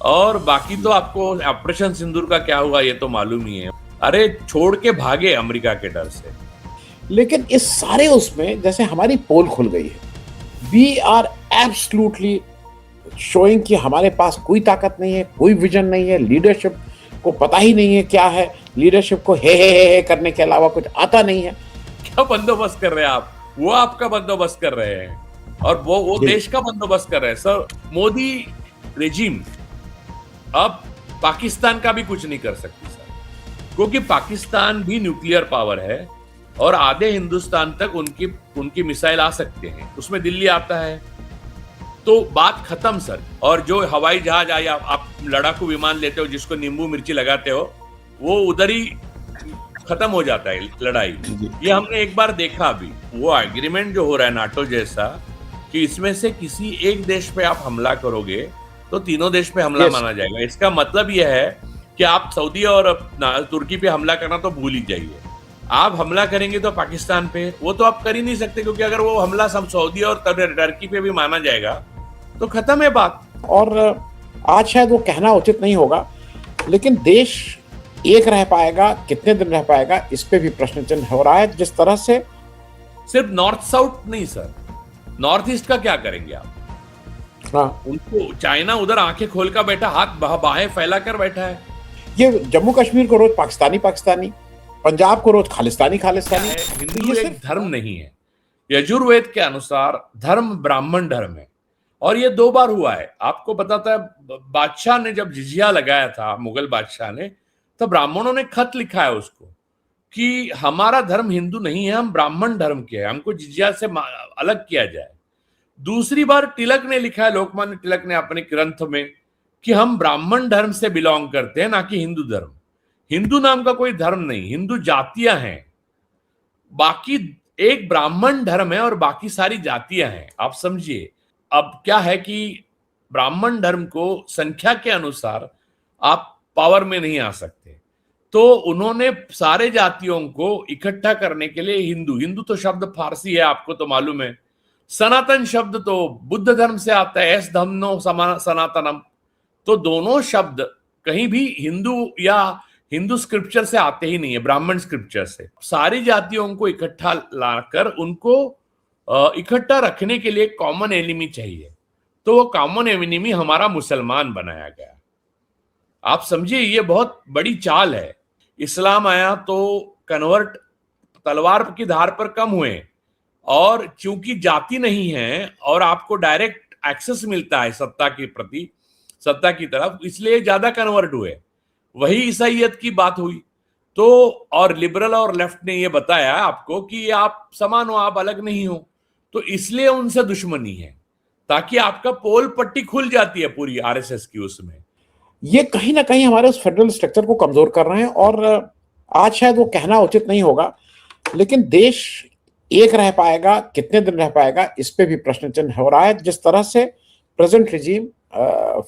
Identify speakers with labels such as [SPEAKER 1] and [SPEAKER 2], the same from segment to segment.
[SPEAKER 1] और बाकी तो आपको ऑपरेशन सिंदूर का क्या हुआ ये तो मालूम ही है। अरे छोड़ के भागे अमेरिका के डर से।
[SPEAKER 2] लेकिन इस सारे उसमें जैसे हमारी पोल खुल गई है, वी आर एब्सोल्युटली शोइंग कि हमारे पास कोई ताकत नहीं है, कोई विजन नहीं है, लीडरशिप को पता ही नहीं है क्या है, लीडरशिप को हे करने के अलावा कुछ आता नहीं है।
[SPEAKER 1] क्या बंदोबस्त कर रहे हैं आप? वो आपका बंदोबस्त कर रहे हैं और वो देश का बंदोबस्त कर रहे हैं सर। मोदी रेजिम अब पाकिस्तान का भी कुछ नहीं कर सकती सर, क्योंकि पाकिस्तान भी न्यूक्लियर पावर है और आधे हिंदुस्तान तक उनकी मिसाइल आ सकते हैं, उसमें दिल्ली आता है तो बात खत्म सर। और जो हवाई जहाज आया, आप लड़ाकू विमान लेते हो जिसको नींबू मिर्ची लगाते हो, वो उधर ही खत्म हो जाता है लड़ाई। ये हमने एक बार देखा। अभी वो एग्रीमेंट जो हो रहा है नाटो जैसा, कि इसमें से किसी एक देश पे आप हमला करोगे तो तीनों देश पे हमला माना जाएगा। इसका मतलब यह है कि आप सऊदी और तुर्की पे हमला करना तो भूल ही जाइए। आप हमला करेंगे तो पाकिस्तान पे, वो तो आप कर ही नहीं सकते, क्योंकि अगर वो हमला सऊदी और टर्की पे भी माना जाएगा तो खत्म है बात।
[SPEAKER 2] और आज शायद वो कहना उचित नहीं होगा, लेकिन देश एक रह पाएगा, कितने दिन रह पाएगा, इस पे भी प्रश्न चिन्ह हो रहा है। जिस तरह से
[SPEAKER 1] सिर्फ नॉर्थ साउथ नहीं सर, नॉर्थ ईस्ट का क्या करेंगे आप?
[SPEAKER 2] हाँ,
[SPEAKER 1] उनको चाइना उधर आंखें खोल कर बैठा, हाथ बाहें फैला कर बैठा है।
[SPEAKER 2] ये जम्मू कश्मीर को रोज पाकिस्तानी पाकिस्तानी, पंजाब को रोज खालिस्तानी खालिस्तानी।
[SPEAKER 1] हिंदू एक धर्म नहीं है। यजुर्वेद के अनुसार धर्म ब्राह्मण धर्म है और ये 2 बार हुआ है। आपको बताता है, बादशाह ने जब जिजिया लगाया था, मुगल बादशाह ने, तो ब्राह्मणों ने खत लिखा है उसको कि हमारा धर्म हिंदू नहीं है, हम ब्राह्मण धर्म के हैं, हमको जिजिया से अलग किया जाए। दूसरी बार तिलक ने लिखा है, लोकमान्य तिलक ने अपने ग्रंथ में, कि हम ब्राह्मण धर्म से बिलोंग करते हैं, ना कि हिंदू धर्म। हिंदू नाम का कोई धर्म नहीं, हिंदू जातियां हैं। बाकी एक ब्राह्मण धर्म है और बाकी सारी जातियां हैं, आप समझिए। अब क्या है कि ब्राह्मण धर्म को संख्या के अनुसार आप पावर में नहीं आ सकते, तो उन्होंने सारे जातियों को इकट्ठा करने के लिए हिंदू तो शब्द फारसी है, आपको तो मालूम है। सनातन शब्द तो बुद्ध धर्म से आता है, एस धम्मो सनातनम। तो दोनों शब्द कहीं भी हिंदू या हिंदू स्क्रिप्चर से आते ही नहीं है, ब्राह्मण स्क्रिप्चर से। सारी जातियों को इकट्ठा लाकर उनको इकट्ठा रखने के लिए कॉमन एनिमी चाहिए, तो वो कॉमन एनिमी हमारा मुसलमान बनाया गया। आप समझिए, ये बहुत बड़ी चाल है। इस्लाम आया तो कन्वर्ट तलवार की धार पर कम हुए, और चूंकि जाति नहीं है और आपको डायरेक्ट एक्सेस मिलता है सत्ता के प्रति, सत्ता की तरफ, इसलिए ज्यादा कन्वर्ट हुए। वही ईसाइयत की बात हुई तो, और लिबरल और लेफ्ट ने ये बताया आपको कि आप समान हो, आप अलग नहीं हो, तो इसलिए उनसे दुश्मनी है, ताकि आपका पोल पट्टी खुल जाती है पूरी आरएसएस की। उसमें
[SPEAKER 2] ये कहीं ना कहीं हमारे उस फेडरल स्ट्रक्चर को कमजोर कर रहे हैं। और आज शायद वो कहना उचित नहीं होगा, लेकिन देश एक रह पाएगा, कितने दिन रह पाएगा, इस पे भी प्रश्न चिन्ह हो रहा है। जिस तरह से प्रेजेंट रिजीम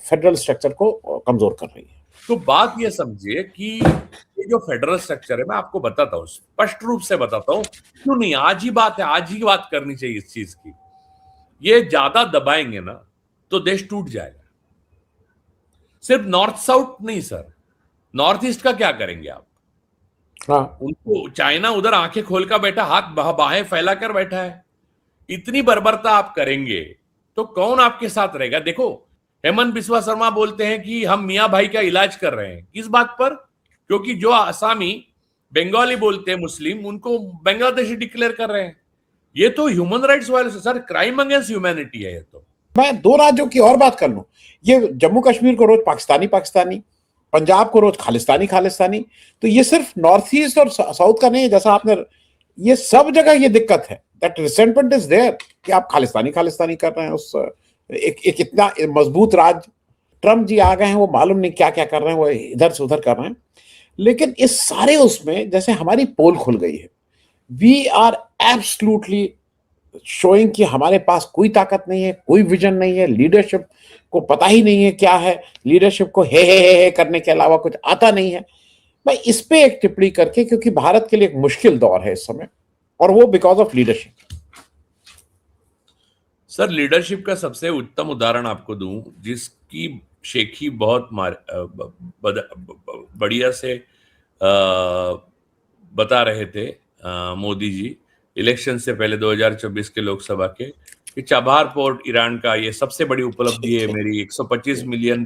[SPEAKER 2] फेडरल स्ट्रक्चर को कमजोर कर रही है।
[SPEAKER 1] तो बात ये समझिए कि ये जो फेडरल स्ट्रक्चर है, मैं आपको बताता हूँ, स्पष्ट रूप से बताता हूँ, क्यों नहीं, आज ही बात करनी चाहिए इस चीज की। ये ज्यादा दबाएंगे ना तो देश टूट जाएगा। सिर्फ नॉर्थ साउथ नहीं सर, नॉर्थ ईस्ट का क्या करेंगे आप?
[SPEAKER 2] हाँ,
[SPEAKER 1] उनको चाइना उधर आंखें खोलकर बैठा, हाथ बाहें फैला कर बैठा है। इतनी बर्बरता आप करेंगे तो कौन आपके साथ रहेगा? देखो, हेमंत बिस्वा शर्मा बोलते हैं कि हम मियां भाई का इलाज कर रहे हैं। किस बात पर? क्योंकि जो आसामी बंगाली बोलते हैं मुस्लिम, उनको बांग्लादेशी डिक्लेयर कर रहे हैं। ये तो human rights violation sir, crime against humanity है ये तो।
[SPEAKER 2] मैं 2 राज्यों की और बात कर लूं, ये जम्मू कश्मीर को रोज पाकिस्तानी पाकिस्तानी, पंजाब को रोज खालिस्तानी खालिस्तानी, तो ये सिर्फ नॉर्थ ईस्ट और साउथ का नहीं है। जैसा आपने, ये सब जगह ये दिक्कत है, दैट रिसेंटमेंट इज देयर कि आप खालिस्तानी खालिस्तानी कर रहे हैं। उस एक इतना मजबूत राज्य, ट्रम्प जी आ गए हैं, वो मालूम नहीं क्या क्या कर रहे हैं, वो इधर से उधर कर रहे हैं। लेकिन इस सारे उसमें जैसे हमारी पोल खुल गई है, वी आर एब्सोल्युटली शोइंग कि हमारे पास कोई ताकत नहीं है, कोई विजन नहीं है, लीडरशिप को पता ही नहीं है क्या है, लीडरशिप को हे करने के अलावा कुछ आता नहीं है। मैं इस पे एक टिप्पणी करके, क्योंकि भारत के लिए एक मुश्किल दौर है इस समय, और वो because of leadership.
[SPEAKER 1] Sir leadership का सबसे उत्तम उदाहरण आपको दूं, जिसकी शेखी बहुत बढ़िया से बता रहे थे मोदी जी इलेक्शन से पहले 2024 के लोकसभा के कि चाबहार पोर्ट ईरान का ये सबसे बड़ी उपलब्धि है मेरी, $125 मिलियन।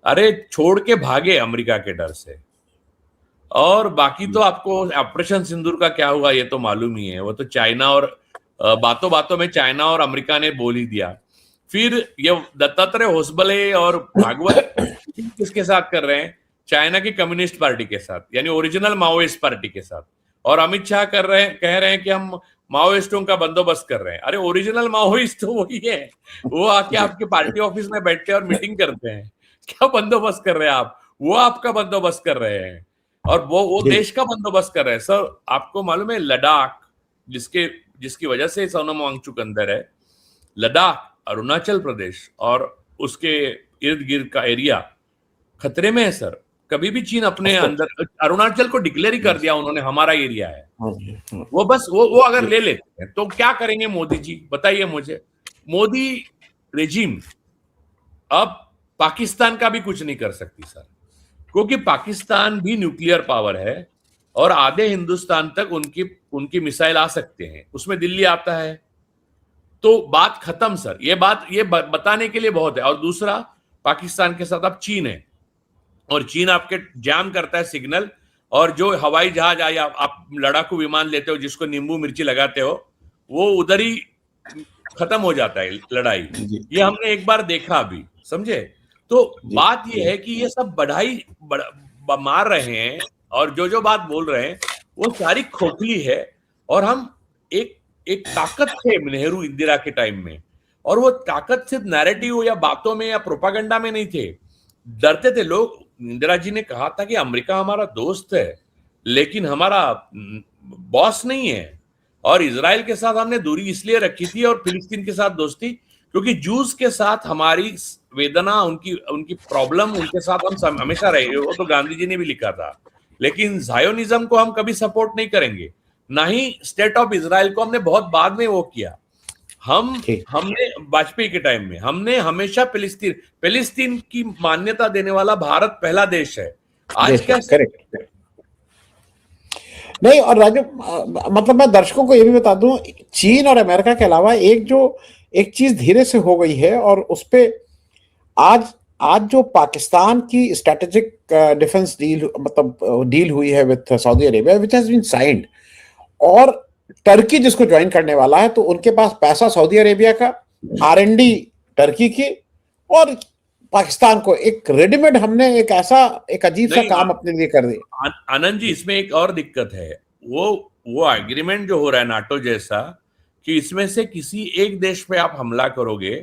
[SPEAKER 1] अरे छोड़ के भागे अमेरिका के डर से। और बाकी तो आपको ऑपरेशन सिंदूर का क्या हुआ ये तो मालूम ही है। वो तो चाइना और बातों बातों में चाइना और अमेरिका ने बोल ही दिया। फिर ये दत्तात्रेय होसबले और भागवत किसके साथ कर रहे हैं? चाइना की कम्युनिस्ट पार्टी के साथ, यानी ओरिजिनल माओइस्ट पार्टी के साथ। और अमित शाह कह रहे हैं कि हम माओइस्टों का बंदोबस्त कर रहे हैं। अरे ओरिजिनल माओइस्ट तो वही है, वो आके आपके पार्टी ऑफिस में बैठते हैं और मीटिंग करते हैं। क्या बंदोबस्त कर रहे हैं आप? वो आपका बंदोबस्त कर रहे हैं और वो देश का बंदोबस्त कर रहे हैं। सर आपको मालूम है लद्दाख, जिसकी वजह से सोनम वांगचुक अंदर है, लद्दाख, अरुणाचल प्रदेश और उसके इर्द गिर्द का एरिया खतरे में है सर। कभी भी चीन अपने अंदर अरुणाचल को डिक्लेयर ही कर दिया उन्होंने, हमारा एरिया है। वो बस वो अगर ले लेते हैं तो क्या करेंगे मोदी जी, बताइए मुझे। मोदी रेजिम अब पाकिस्तान का भी कुछ नहीं कर सकती सर, क्योंकि पाकिस्तान भी न्यूक्लियर पावर है और आधे हिंदुस्तान तक उनकी मिसाइल आ सकते हैं, उसमें दिल्ली आता है तो बात खत्म सर। ये बताने के लिए बहुत है। और दूसरा, पाकिस्तान के साथ अब चीन है और चीन आपके जाम करता है सिग्नल, और जो हवाई जहाज या आप लड़ाकू विमान लेते हो जिसको नींबू मिर्ची लगाते हो, वो उधर ही खत्म हो जाता है लड़ाई। ये हमने एक बार देखा अभी, समझे? तो बात ये है कि ये सब बढ़ाई मार रहे हैं और जो बात बोल रहे हैं वो सारी खोखली है। और हम एक ताकत थे नेहरू इंदिरा के टाइम में, और वो ताकत सिर्फ नैरेटिव या बातों में या प्रोपागेंडा में नहीं थे। डरते थे लोग। इंदिरा जी ने कहा था कि अमेरिका हमारा दोस्त है लेकिन हमारा बॉस नहीं है। और इजराइल के साथ हमने दूरी इसलिए रखी थी और फिलिस्तीन के साथ दोस्ती, क्योंकि जूस के साथ हमारी वेदना, उनकी प्रॉब्लम, उनके साथ हम हमेशा रहे। वो तो गांधी जी ने भी लिखा था। लेकिन जायोनिज्म को हम कभी सपोर्ट नहीं करेंगे, ना ही स्टेट ऑफ इजराइल को। हमने बहुत बाद में वो किया। हमने वाजपेयी के टाइम में हमने हमेशा फिलिस्तीन की मान्यता देने वाला भारत पहला देश है। आज क्या?
[SPEAKER 2] करेक्ट नहीं। और राजू, मतलब मैं दर्शकों को ये भी बता दूं, चीन और अमेरिका के अलावा एक चीज धीरे से हो गई है और उस पे आज जो पाकिस्तान की स्ट्रेटेजिक डिफेंस डील, मतलब डील हुई है with Saudi Arabia, which has been signed, और टर्की जिसको ज्वाइन करने वाला है, तो उनके पास पैसा सऊदी अरेबिया का, R&D टर्की की, और पाकिस्तान को एक रेडीमेड हमने एक अजीब सा काम अपने लिए कर दिया।
[SPEAKER 1] आनंद जी, इसमें एक और दिक्कत है। वो एग्रीमेंट जो हो रहा है नाटो जैसा, कि इसमें से किसी एक देश पे आप हमला करोगे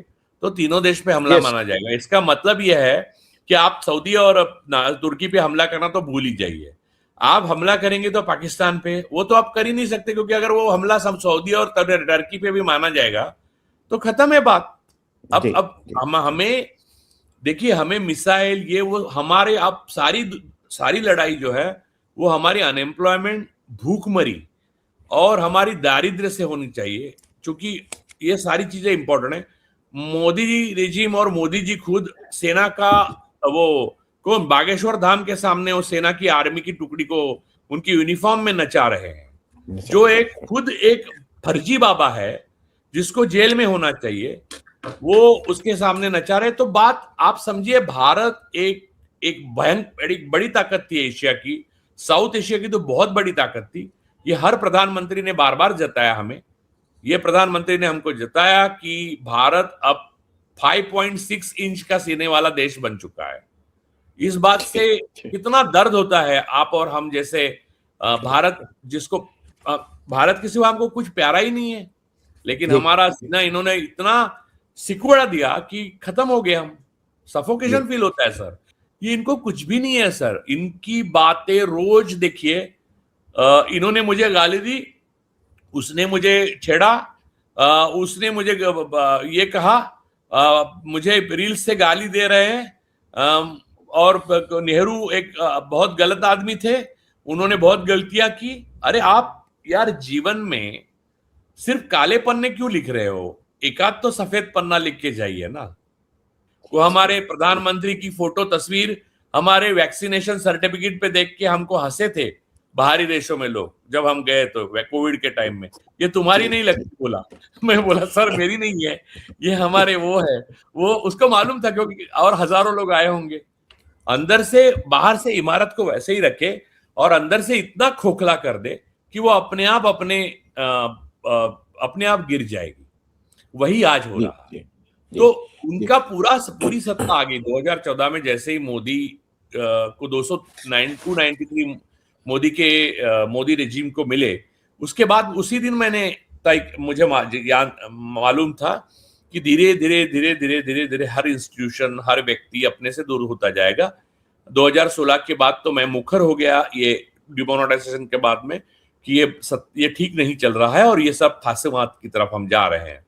[SPEAKER 1] तो तीनों देश पे हमला माना जाएगा। इसका मतलब यह है कि आप सऊदी और तुर्की पे हमला करना तो भूल ही जाइए। आप हमला करेंगे तो पाकिस्तान पे, वो तो आप कर ही नहीं सकते, क्योंकि अगर वो हमला सऊदी और टर्की पे भी माना जाएगा तो खत्म है बात। अब हमें देखिए, हमें मिसाइल ये वो हमारे, अब सारी लड़ाई जो है वो हमारी अनएम्प्लॉयमेंट, भूखमरी और हमारी दारिद्र्य से होनी चाहिए, क्योंकि ये सारी चीजें इंपॉर्टेंट है। मोदी जी रेजिम और मोदी जी खुद सेना का वो कौन बागेश्वर धाम के सामने वो सेना की आर्मी की टुकड़ी को उनकी यूनिफॉर्म में नचा रहे हैं, जो खुद एक फर्जी बाबा है जिसको जेल में होना चाहिए, वो उसके सामने नचा रहे। तो बात आप समझिए, भारत एक बड़ी ताकत थी एशिया की, साउथ एशिया की तो बहुत बड़ी ताकत थी। ये हर प्रधानमंत्री ने बार बार जताया हमें, ये प्रधानमंत्री ने हमको जताया कि भारत अब 5.6 इंच का सीने वाला देश बन चुका है। इस बात से कितना दर्द होता है आप और हम जैसे भारत के सिवा हमको कुछ प्यारा ही नहीं है, लेकिन हमारा सीना इन्होंने इतना सिकुड़ा दिया कि खत्म हो गए हम। सफोकेशन फील होता है सर। ये इनको कुछ भी नहीं है सर, इनकी बातें रोज देखिए। इन्होंने मुझे गाली दी, उसने मुझे छेड़ा, उसने मुझे ये कहा, मुझे रील्स से गाली दे रहे हैं। और नेहरू एक बहुत गलत आदमी थे, उन्होंने बहुत गलतियां की। अरे आप यार जीवन में सिर्फ काले पन्ने क्यों लिख रहे हो? एक आध तो सफेद पन्ना लिख के जाइए ना। वो हमारे प्रधानमंत्री की फोटो तस्वीर हमारे वैक्सीनेशन सर्टिफिकेट पे देख के हमको हंसे थे बाहरी देशों में लोग, जब हम गए तो कोविड के टाइम में, ये तुम्हारी नहीं लगती बोला। मैं बोला सर मेरी नहीं है, ये हमारे वो है। वो उसको मालूम था क्योंकि और हजारों लोग आए होंगे। अंदर से बाहर से इमारत को वैसे ही रखे और अंदर से इतना खोखला कर दे कि वो अपने आप गिर जाएगी। वही आज हो रहा है। तो उनका पूरी सत्ता आ गई 2014 में, जैसे ही मोदी को 293 मोदी रेजिम को मिले, उसके बाद उसी दिन मुझे मालूम था कि धीरे धीरे हर इंस्टीट्यूशन, हर व्यक्ति अपने से दूर होता जाएगा। 2016 के बाद तो मैं मुखर हो गया ये डिमोनेटाइजेशन के बाद में कि ये ठीक नहीं चल रहा है और ये सब फासिवाद की तरफ हम जा रहे हैं।